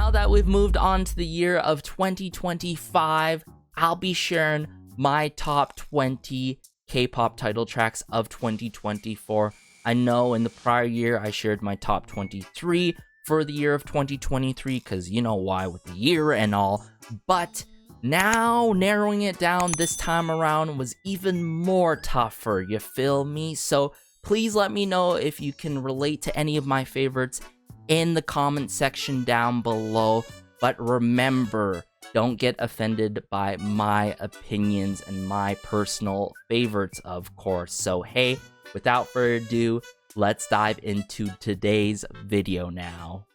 now that we've moved on to the year of 2025, I'll be sharing my top 20 K-pop title tracks of 2024. I know in the prior year I shared my top 23 for the year of 2023 because you know why with the year and all, but now narrowing it down this time around was even more tougher, you feel me? So please let me know if you can relate to any of my favorites in the comment section down below. But remember, don't get offended by my opinions and my personal favorites, of course. So hey, without further ado, let's dive into today's video now.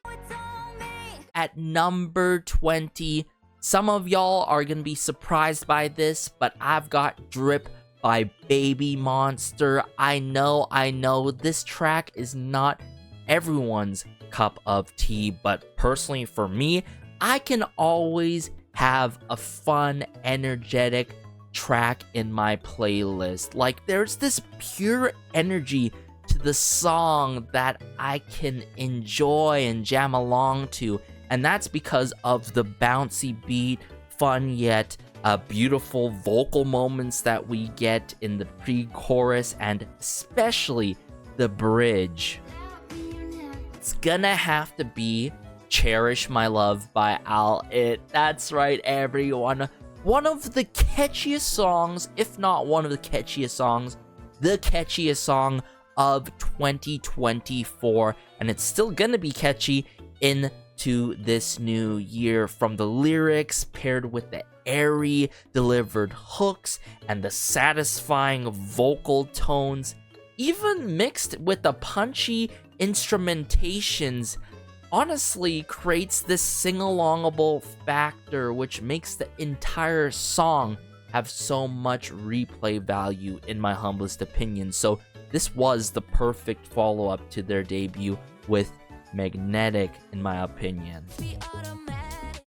At number 20, some of y'all are gonna be surprised by this, but I've got Drip by Baby Monster. I know, this track is not everyone's cup of tea, but personally for me, I can always have a fun, energetic track in my playlist. Like, there's this pure energy to the song that I can enjoy and jam along to, and that's because of the bouncy beat, fun yet beautiful vocal moments that we get in the pre-chorus, and especially the bridge. It's gonna have to be Cherish My Love by Eliud. That's right, everyone. One of the catchiest songs, if not one of the catchiest songs, the catchiest song of 2024, and it's still gonna be catchy into this new year. From the lyrics paired with the airy delivered hooks and the satisfying vocal tones, even mixed with the punchy instrumentations, honestly creates this sing-alongable factor, which makes the entire song have so much replay value in my humblest opinion. So this was the perfect follow-up to their debut with Magnetic, in my opinion.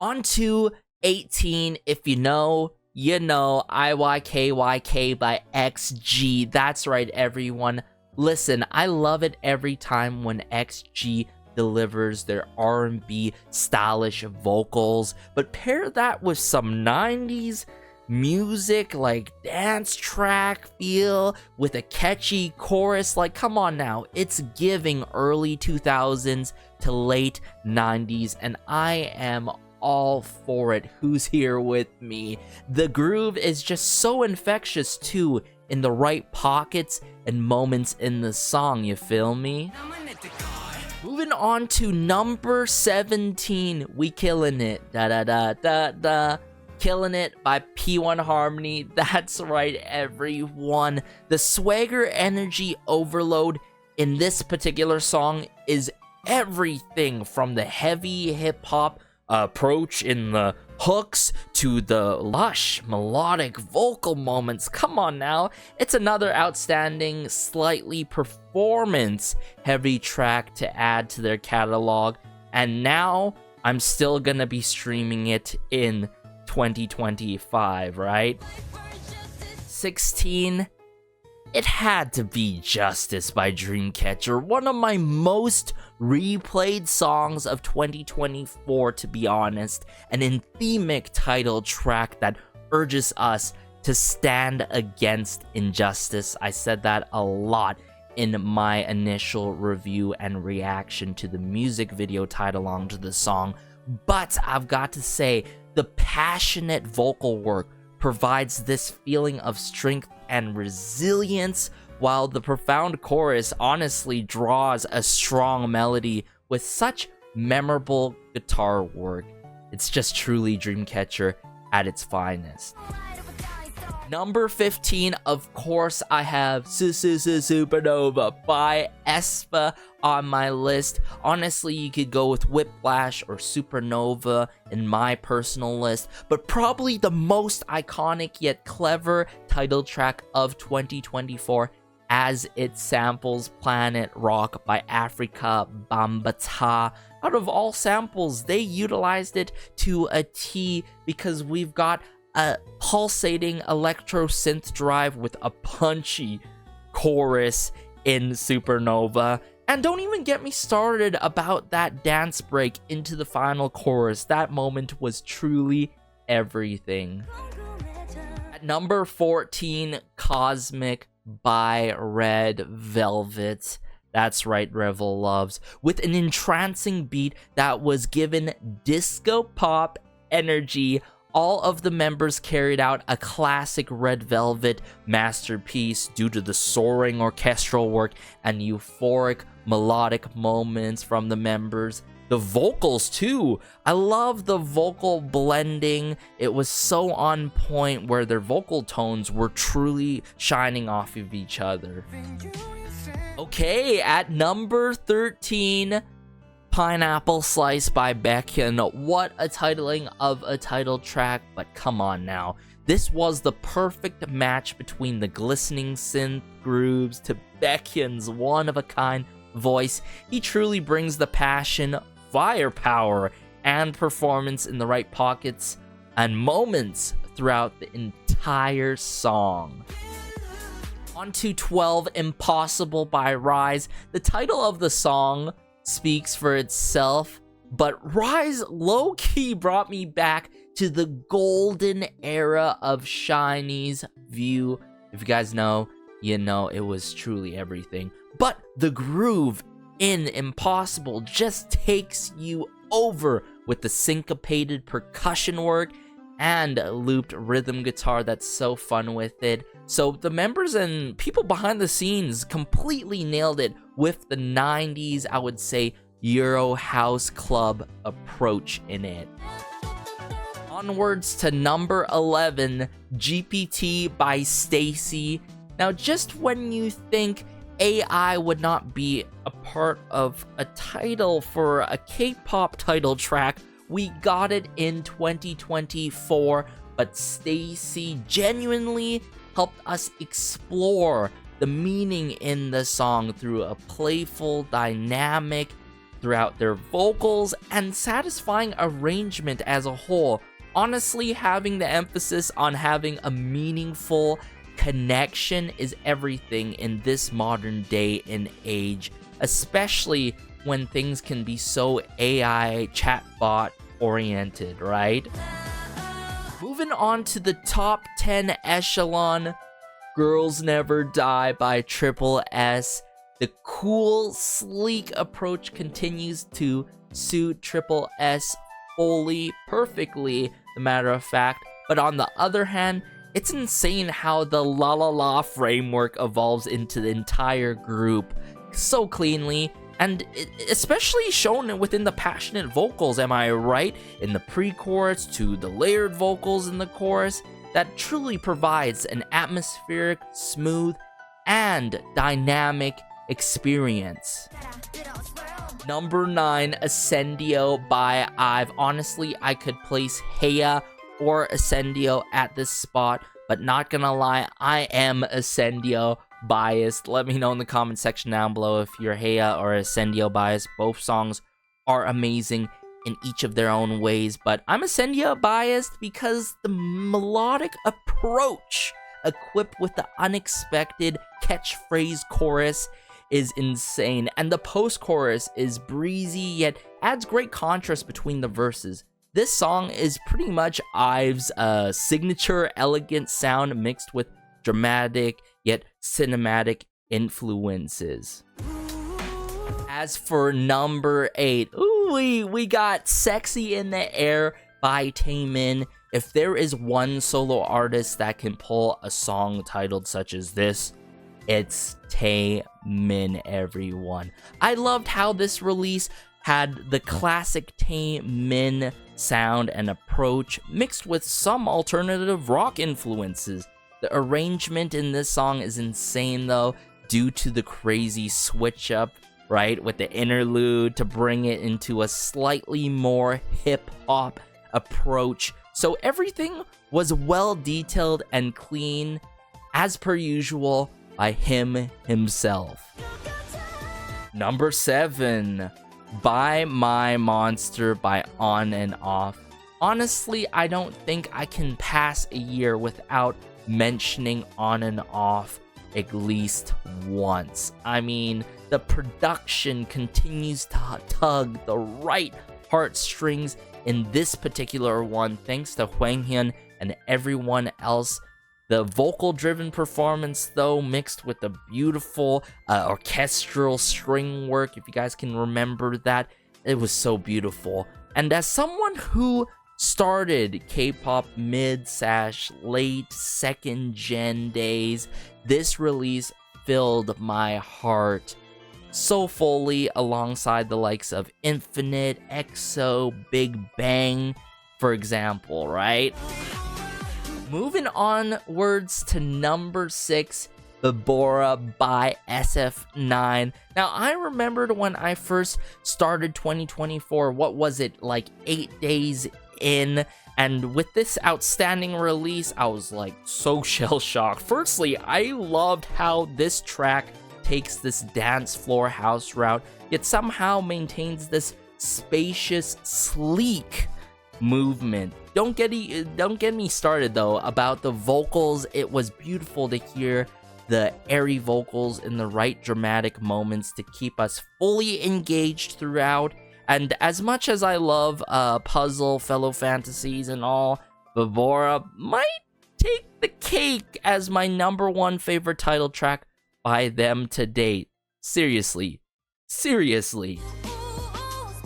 On to 18, if you know, you know, IYKYK by XG. That's right, everyone. Listen, I love it every time when XG delivers their R&B stylish vocals, but pair that with some 90s music, like dance track feel with a catchy chorus. Like, come on now, it's giving early 2000s to late 90s, and I am all for it. Who's here with me? The groove is just so infectious too, in the right pockets and moments in the song, you feel me? Moving on to number 17, we killing it, da da da da da, Killing It by P1 Harmony. That's right, everyone. The swagger energy overload in this particular song is everything from the heavy hip-hop approach in the hooks to the lush melodic vocal moments. Come on now, it's another outstanding, slightly performance heavy track to add to their catalog, and now I'm still gonna be streaming it in 2025, right? 16, it had to be Justice by Dreamcatcher, one of my most replayed songs of 2024, to be honest, an anthemic title track that urges us to stand against injustice. I said that a lot in my initial review and reaction to the music video tied along to the song, but I've got to say, the passionate vocal work provides this feeling of strength and resilience, while the profound chorus honestly draws a strong melody with such memorable guitar work. It's just truly Dreamcatcher at its finest. Number 15, of course, I have Supernova by aespa on my list. Honestly, you could go with Whiplash or Supernova in my personal list, but probably the most iconic yet clever title track of 2024, as it samples Planet Rock by Africa Bambaataa. Out of all samples, they utilized it to a T, because we've got a pulsating electro synth drive with a punchy chorus in Supernova. And don't even get me started about that dance break into the final chorus. That moment was truly everything. At number 14, Cosmic by Red Velvet. That's right, Revel loves. With an entrancing beat that was given disco pop energy, all of the members carried out a classic Red Velvet masterpiece due to the soaring orchestral work and euphoric melodic moments from the members. The vocals too. I love the vocal blending. It was so on point where their vocal tones were truly shining off of each other. Okay, at number 13, Pineapple Slice by Baekhyun. What a titling of a title track, but come on now. This was the perfect match between the glistening synth grooves to Baekhyun's one-of-a-kind voice. He truly brings the passion, firepower, and performance in the right pockets and moments throughout the entire song. On to 12, Impossible by Rise. The title of the song speaks for itself, but Rise low-key brought me back to the golden era of SHINee's View. If you guys know, you know it was truly everything. But the groove in Impossible just takes you over with the syncopated percussion work and looped rhythm guitar that's so fun with it. So the members and people behind the scenes completely nailed it with the 90s, I would say, Euro House Club approach in it. Onwards to number 11, GPT by Stacey. Now, just when you think AI would not be a part of a title for a K-pop title track, we got it in 2024, but Stacey genuinely helped us explore the meaning in the song through a playful dynamic throughout their vocals and satisfying arrangement as a whole. Honestly, having the emphasis on having a meaningful connection is everything in this modern day and age, especially when things can be so AI chatbot oriented, right? Moving on to the top 10 echelon, Girls Never Die by Triple S. The cool, sleek approach continues to suit Triple S fully, perfectly, as a matter of fact. But on the other hand, it's insane how the La La La framework evolves into the entire group so cleanly, and especially shown within the passionate vocals, am I right? In the pre-chorus to the layered vocals in the chorus, that truly provides an atmospheric, smooth, and dynamic experience. Number 9, Ascendio by IVE. Honestly, I could place Heya or Ascendio at this spot, but not gonna lie, I am Ascendio biased. Let me know in the comment section down below if you're Heya or Ascendio biased. Both songs are amazing in each of their own ways, but I'm Ascendio biased because the melodic approach equipped with the unexpected catchphrase chorus is insane, and the post-chorus is breezy yet adds great contrast between the verses. This song is pretty much IVE's signature elegant sound mixed with dramatic yet cinematic influences. As for number 8, we got Sexy in the Air by Taemin. If there is one solo artist that can pull a song titled such as this, it's Taemin, everyone. I loved how this release had the classic Taemin sound and approach mixed with some alternative rock influences. The arrangement in this song is insane though, due to the crazy switch up, right, with the interlude to bring it into a slightly more hip-hop approach. So everything was well detailed and clean, as per usual, by him himself. Number 7, By My Monster by On and Off. Honestly, I don't think I can pass a year without mentioning On and Off. at least once. I mean, the production continues to tug the right heartstrings in this particular one, thanks to Hwanghyun and everyone else. The vocal-driven performance, though, mixed with the beautiful orchestral string work, if you guys can remember that, it was so beautiful. And as someone who started K-pop mid/late second gen days, this release filled my heart so fully, alongside the likes of Infinite, EXO, Big Bang, for example, right? Moving onwards to number 6, Bora by SF9. Now, I remembered when I first started 2024, what was it, like 8 days in? And with this outstanding release, I was like so shell-shocked. Firstly, I loved how this track takes this dance floor house route, yet somehow maintains this spacious, sleek movement. Don't get me started though about the vocals. It was beautiful to hear the airy vocals in the right dramatic moments to keep us fully engaged throughout. And as much as I love Puzzle, Fellow Fantasies, and all, Bora might take the cake as my number 1 favorite title track by them to date. Seriously.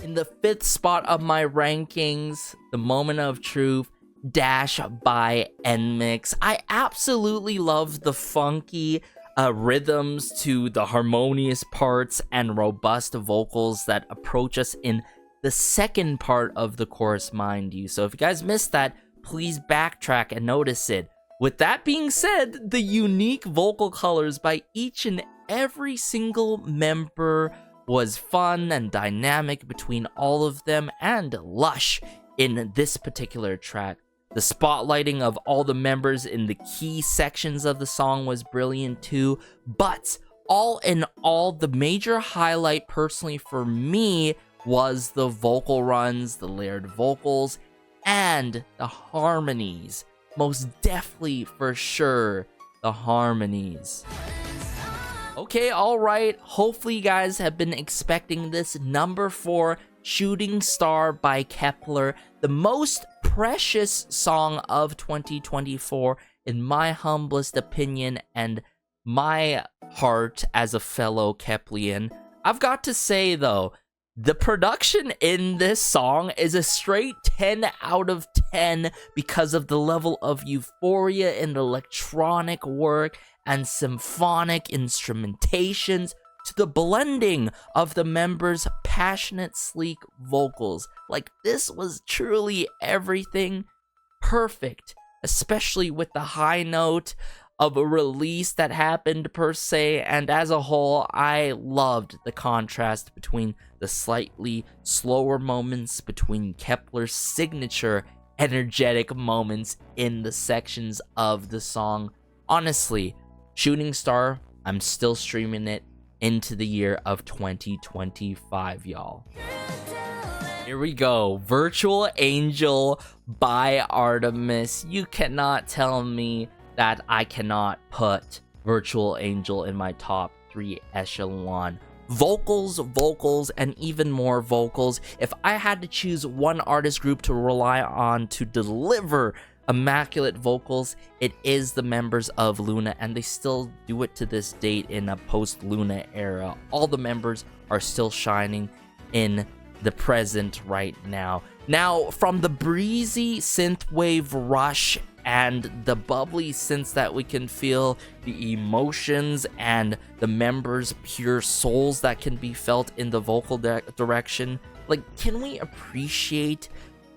In the 5th spot of my rankings, The Moment of Truth, Dash by NMIXX. I absolutely love the funky rhythms to the harmonious parts and robust vocals that approach us in the second part of the chorus, mind you. So if you guys missed that, please backtrack and notice it. With that being said, the unique vocal colors by each and every single member was fun and dynamic between all of them, and lush in this particular track. The spotlighting of all the members in the key sections of the song was brilliant too, but all in all, the major highlight personally for me was the vocal runs, the layered vocals, and the harmonies. Most definitely, for sure, the harmonies. Okay, alright, hopefully you guys have been expecting this. Number 4, Shooting Star by Kep1er, the most precious song of 2024 in my humblest opinion and my heart as a fellow Keplian. I've got to say though, the production in this song is a straight 10 out of 10 because of the level of euphoria in the electronic work and symphonic instrumentations, to the blending of the members' passionate, sleek vocals. Like, this was truly everything perfect, especially with the high note of a release that happened per se, and as a whole, I loved the contrast between the slightly slower moments between Kep1er's signature energetic moments in the sections of the song. Honestly, Shooting Star, I'm still streaming it into the year of 2025, y'all. Here we go. Virtual Angel by Artemis. You cannot tell me that I cannot put Virtual Angel in my top 3 echelon. Vocals, and even more vocals. If I had to choose one artist group to rely on to deliver immaculate vocals, it is the members of LOONA, and they still do it to this date in a post-LOONA era. All the members are still shining in the present right now. Now, from the breezy synthwave rush and the bubbly synths that we can feel, the emotions and the members' pure souls that can be felt in the vocal direction, like, can we appreciate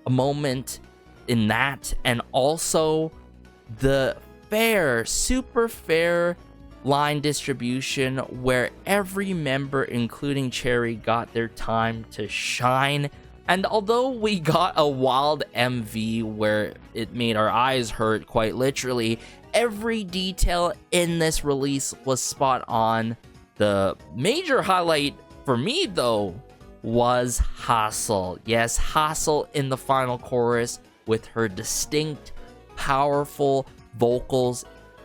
a moment in that? And also the fair, super fair line distribution where every member, including Cherry, got their time to shine. And although we got a wild MV where it made our eyes hurt, quite literally, every detail in this release was spot on. The major highlight for me though was Hassel. Yes, Hassel in the final chorus with her distinct, powerful vocals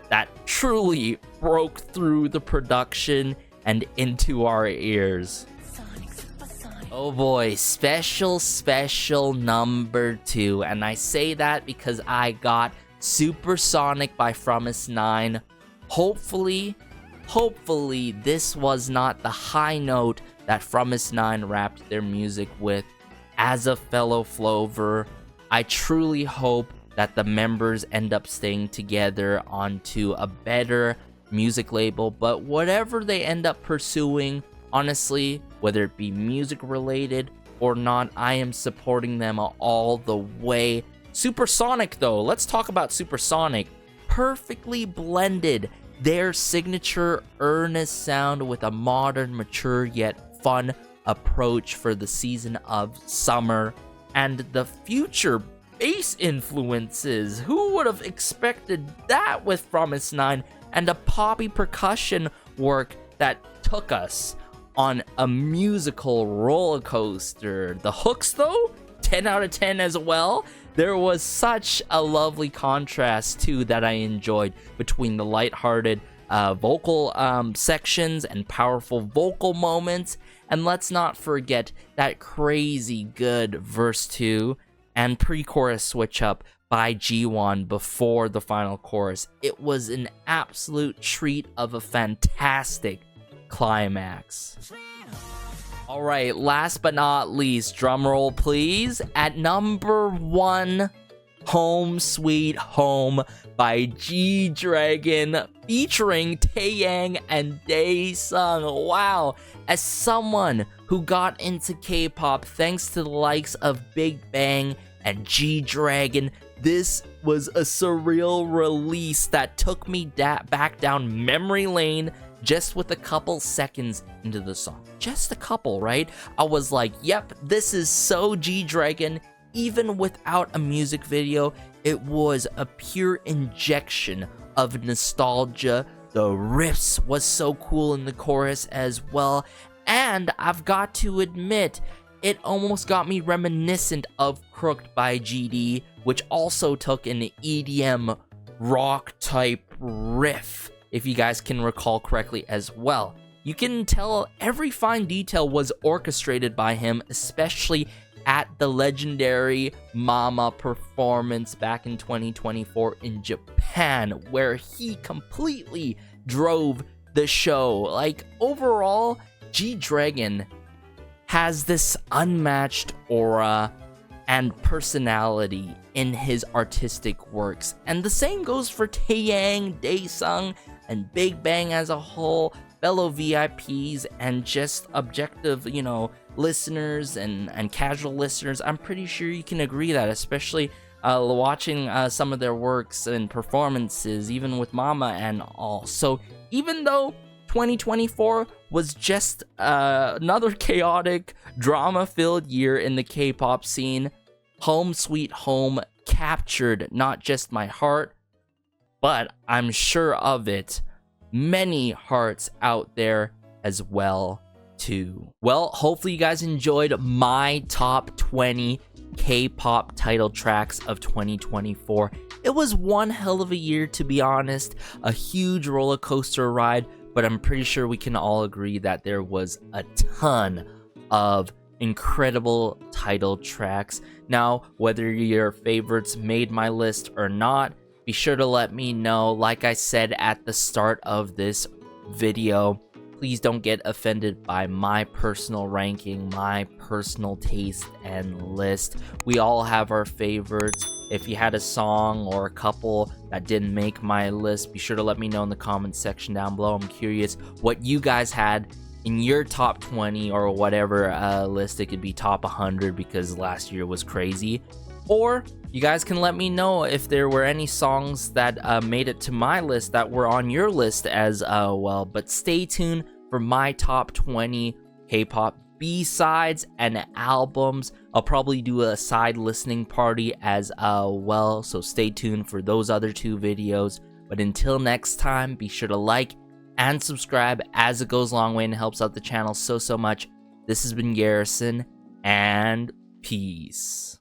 that truly broke through the production and into our ears. Oh boy, special number 2, and I say that because I got Supersonic by Fromis_9. Hopefully this was not the high note that Fromis_9 wrapped their music with. As a fellow Flover, I truly hope that the members end up staying together onto a better music label, but whatever they end up pursuing, honestly, whether it be music related or not, I am supporting them all the way. Supersonic though, let's talk about Supersonic. Perfectly blended their signature earnest sound with a modern, mature, yet fun approach for the season of summer. And the future bass influences, who would have expected that with Fromis_9, and a poppy percussion work that took us on a musical roller coaster. The hooks though, 10 out of 10 as well. There was such a lovely contrast too that I enjoyed between the lighthearted vocal sections and powerful vocal moments. And let's not forget that crazy good verse 2 and pre-chorus switch up by G1 before the final chorus. It was an absolute treat of a fantastic climax. Alright, last but not least, drumroll please. At number 1, Home Sweet Home by G-Dragon featuring Taeyang and Daesung. Wow, as someone who got into K-pop thanks to the likes of Big Bang and G-Dragon, this was a surreal release that took me back down memory lane just with a couple seconds into the song. Just a couple, right? I was like, yep, this is so G-Dragon. Even without a music video, it was a pure injection of nostalgia. The riffs was so cool in the chorus as well. And I've got to admit, it almost got me reminiscent of Crooked by GD, which also took an EDM rock type riff, if you guys can recall correctly as well. You can tell every fine detail was orchestrated by him, especially at the legendary Mama performance back in 2024 in Japan, where he completely drove the show. Like, overall, G-Dragon has this unmatched aura and personality in his artistic works. And the same goes for Taeyang, Daesung, and Big Bang as a whole, fellow VIPs, and just objective, listeners and casual listeners. I'm pretty sure you can agree that, especially watching some of their works and performances, even with Mama and all. So even though 2024 was just another chaotic, drama-filled year in the K-pop scene, Home Sweet Home captured not just my heart, but I'm sure of it, many hearts out there as well too. Well, hopefully you guys enjoyed my top 20 K-pop title tracks of 2024. It was one hell of a year, to be honest, a huge roller coaster ride, but I'm pretty sure we can all agree that there was a ton of incredible title tracks. Now, whether your favorites made my list or not, be sure to let me know. Like I said at the start of this video, please don't get offended by my personal ranking, my personal taste and list. We all have our favorites. If you had a song or a couple that didn't make my list, be sure to let me know in the comments section down below. I'm curious what you guys had in your top 20 or whatever list. It could be top 100 because last year was crazy. Or you guys can let me know if there were any songs that made it to my list that were on your list as well. But stay tuned for my top 20 K-pop B-sides and albums. I'll probably do a side listening party as well, so stay tuned for those other 2 videos. But until next time, be sure to like and subscribe, as it goes a long way and helps out the channel so much. This has been Garrison, and peace.